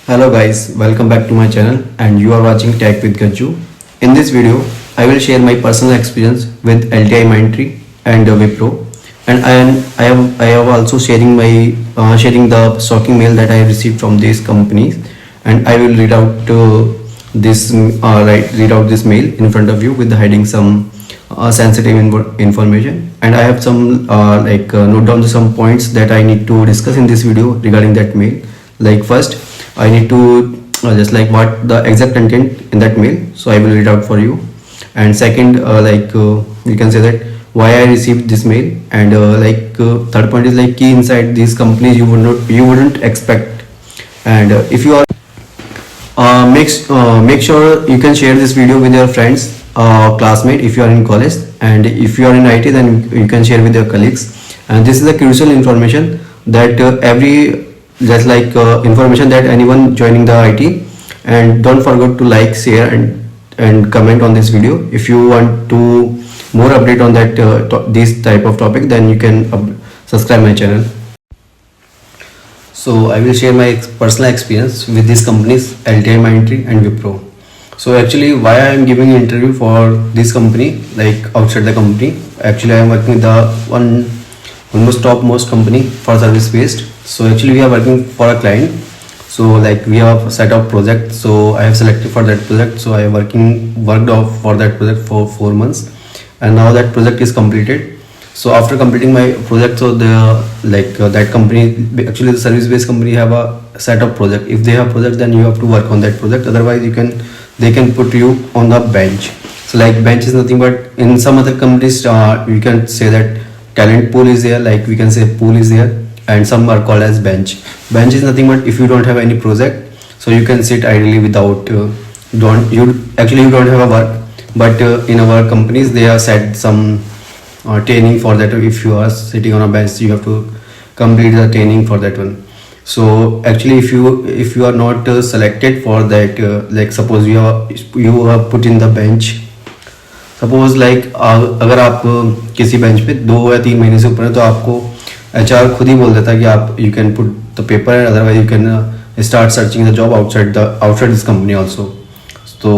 Hello guys, welcome back to my channel and you are watching Tech with Gajju. In this video, I will share my personal experience with LTI Mindtree and Wipro, and I have also sharing the shocking mail that I have received from these companies, and I will read out read out this mail in front of you with the heading some sensitive information, and I have some note down some points that I need to discuss in this video regarding that mail. Like first, I need to just like what the exact content in that mail, so I will read out for you. And second, you can say that why I received this mail, and third point is like key inside these companies you wouldn't expect. And if you are make sure you can share this video with your friends, classmate if you are in college, and if you are in IT then you can share with your colleagues. And this is a crucial information that every just like information that anyone joining the IT. And don't forget to like, share, and comment on this video. If you want to more update on that this type of topic, then you can subscribe my channel. So I will share my personal experience with these companies, LTI Mindtree and Wipro. So actually, why I am giving an interview for this company, like outside the company. Actually, I am working with the one almost topmost company for service based. So actually, we are working for a client. So like we have set up project. So I have selected for that project. So I have worked off for that project for 4 months, and now that project is completed. So after completing my project, so that company, actually the service based company, have a set of project. If they have project, then you have to work on that project. Otherwise, they can put you on the bench. So like bench is nothing but in some other companies, you can say that talent pool is there. Like we can say pool is there, and some are called as bench. Bench is nothing but if you don't have any project, so you can sit idly without you don't have a work. But in our companies, they have set some training for that. If you are sitting on a bench, you have to complete the training for that one. So actually, if you are not selected for that, like suppose you are put in the bench. Suppose like अगर आप किसी bench पे 2 या 3 महीने से ऊपर है, तो आपको HR खुद ही बोल देता है कि आप you can put the paper, otherwise you can start searching the job outside this company also. तो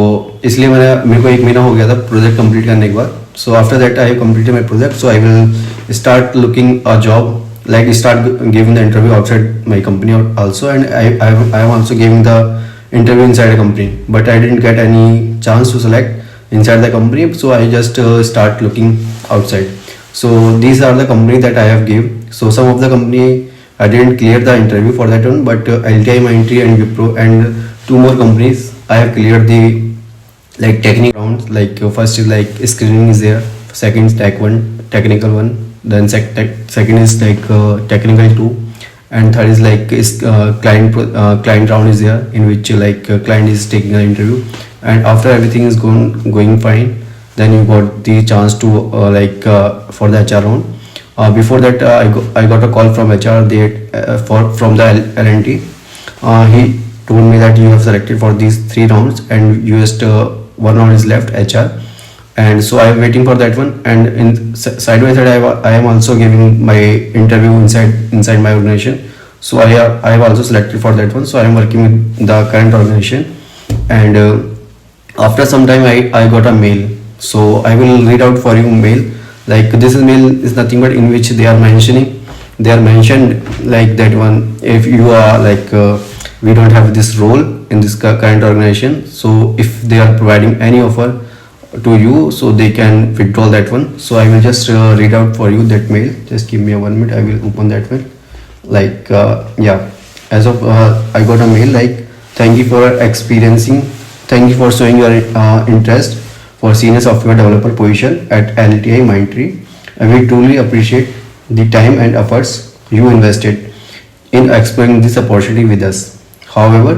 इसलिए मेरे को 1 महीना हो गया था प्रोजेक्ट कंप्लीट करने के बाद. So after that I have completed my project. So I will start looking a job, like start giving the interview outside my company also, and I am also giving the interview inside a company, but I didn't get any chance to select inside the company. So I just start looking outside. So these are the company that I have give. So some of the company I didn't clear the interview for that one, but LTI Mindtree and Wipro and 2 more companies I have cleared the like technical rounds. Like first is like screening is there, second is technical one, then second is like technical 2, and third is like client round is there, in which like client is taking an interview. And after everything is going fine, then you got the chance to for the HR round. Before that, I got a call from HR from the L&T. He told me that you have selected for these 3 rounds, and you just 1 round is left, HR. And so I am waiting for that one, and in side by side I am also giving my interview inside my organization. So I have also selected for that one. So I am working with the current organization, and after some time I got a mail. So I will read out for you mail. Like this mail is nothing but in which they are mentioned like that one, if you are like we don't have this role in this current organization, so if they are providing any offer to you, so they can withdraw that one. So I will just read out for you that mail. Just give me a 1 minute, I will open that mail. Like as of I got a mail like, thank you for showing your interest for senior software developer position at LTI Mindtree. We truly appreciate the time and efforts you invested in exploring this opportunity with us. However,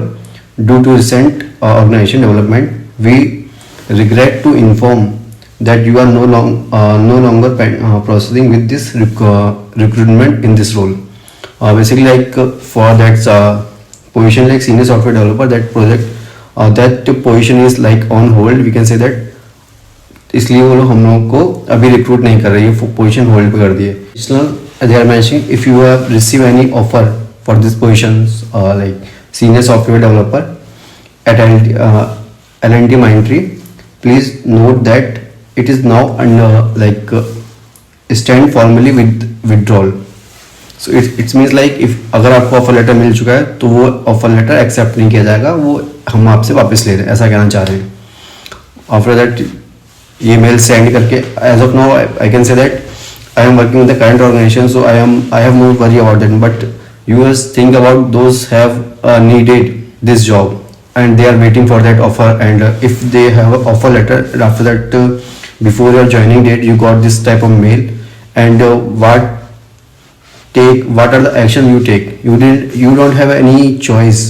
due to recent organization development, we regret to inform that you are no longer proceeding with this recruitment in this role. Basically, like for that position like senior software developer, that project that position is like on hold, we can say that. इसलिए वो लोग हम लोगों को अभी recruit नहीं कर रही है, पोजीशन होल्ड पे कर दी है. They are mentioning if you have received any offer for this positions like senior software developer at L&T Mindtree. Please note that it is now under stand formally with withdrawal. So it means like if अगर आपको offer letter मिल चुका है तो वो offer letter accept नहीं किया जाएगा, वो हम आपसे वापस ले रहे हैं, ऐसा कहना चाह रहे हैं. आफ्टर दैट ये मेल सेंड करके as of now I can say that I am working with the current organization, so I have no worry about that. But you guys think about those have needed this job and they are waiting for that offer. And if they have an offer letter after that, before your joining date, you got this type of mail. And what are the action you take? You don't have any choice.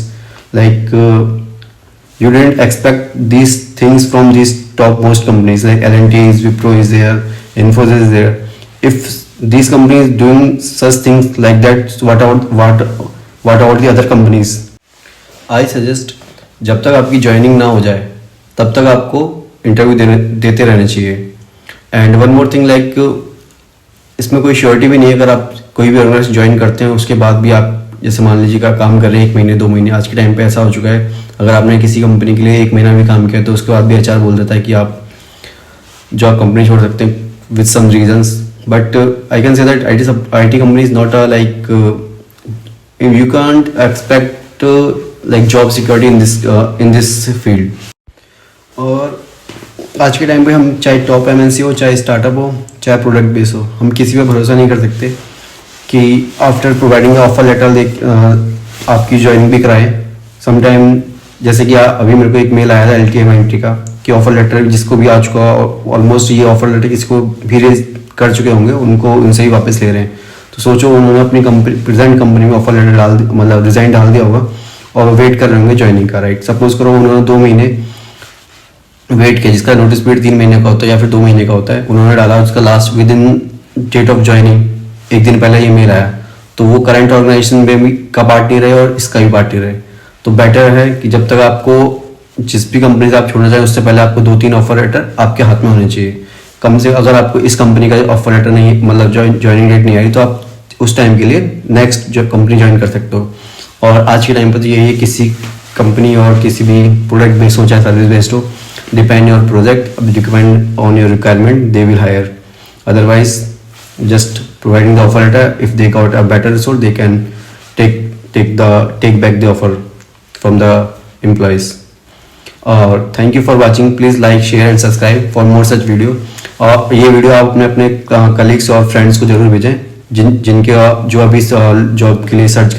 Like you didn't expect these things from these topmost companies like L&T, Wipro is there, Infosys is there. If these companies doing such things like that, so what about the other companies? I suggest जब तक आपकी joining ना हो जाए तब तक आपको interview देते रहना चाहिए. And one more thing, like इसमें कोई श्योरिटी भी नहीं है. अगर आप कोई भी ऑर्गेनाइजेशन ज्वाइन करते हैं उसके बाद भी आप जैसे मान लीजिए का काम कर रहे हैं 1 महीने 2 महीने, आज के टाइम पे ऐसा हो चुका है अगर आपने किसी कंपनी के लिए 1 महीना भी काम किया तो उसके बाद भी HR बोल देता है कि आप जॉब कंपनी छोड़ सकते हैं with some reasons. But I can say that IT company is not you can't expect like job security in this field. और आज के टाइम पे हम चाहे टॉप MNC हो, चाहे स्टार्टअप हो, चाहे प्रोडक्ट बेस हो, हम किसी पे भरोसा नहीं कर सकते कि आफ्टर प्रोवाइडिंग ऑफर लेटर आपकी ज्वाइनिंग भी कराएं. समटाइम जैसे कि अभी मेरे को एक मेल आया था LTI Mindtree का कि ऑफर लेटर जिसको भी आ चुका, ऑलमोस्ट ये ऑफर लेटर किसको भी रेज कर चुके होंगे उनको उनसे ही वापस ले रहे हैं. तो सोचो उन्होंने अपनी प्रेजेंट कंपनी में ऑफर लेटर मतलब रिजाइन डाल दिया होगा और वेट कर रहे होंगे ज्वाइनिंग का. राइट, सपोज करो उन्होंने 2 महीने वेट किया, जिसका नोटिस पीरियड 3 महीने का होता है या फिर 2 महीने का होता है, उन्होंने डाला उसका last within date of joining 1 दिन पहले ये मेल आया, तो वो करंट ऑर्गेनाइजेशन में भी का पार्ट नहीं रहे और इसका भी पार्ट नहीं रहे. तो बेटर है कि जब तक आपको जिस भी कंपनी से आप छोड़ना चाहें उससे पहले आपको 2-3 ऑफर लेटर आपके हाथ में होने चाहिए. कम से अगर आपको इस कंपनी का ऑफर लेटर नहीं मतलब ज्वाइनिंग डेट नहीं आई तो आप उस टाइम के लिए नेक्स्ट जो कंपनी ज्वाइन कर सकते हो. और आज के टाइम पर तो यही है, किसी कंपनी और किसी भी प्रोडक्ट बेस्ड हो चाहे सर्विस बेस्ड हो, depend your project, depend on your requirement, they will hire. Otherwise just providing the offer letter, if they got a better resource they can take back the offer from the employees. Thank you for watching. Please like, share and subscribe for more such video. और ये video आप अपने colleagues और friends को जरूर भेजें जिनके जो अभी जॉब के लिए सर्च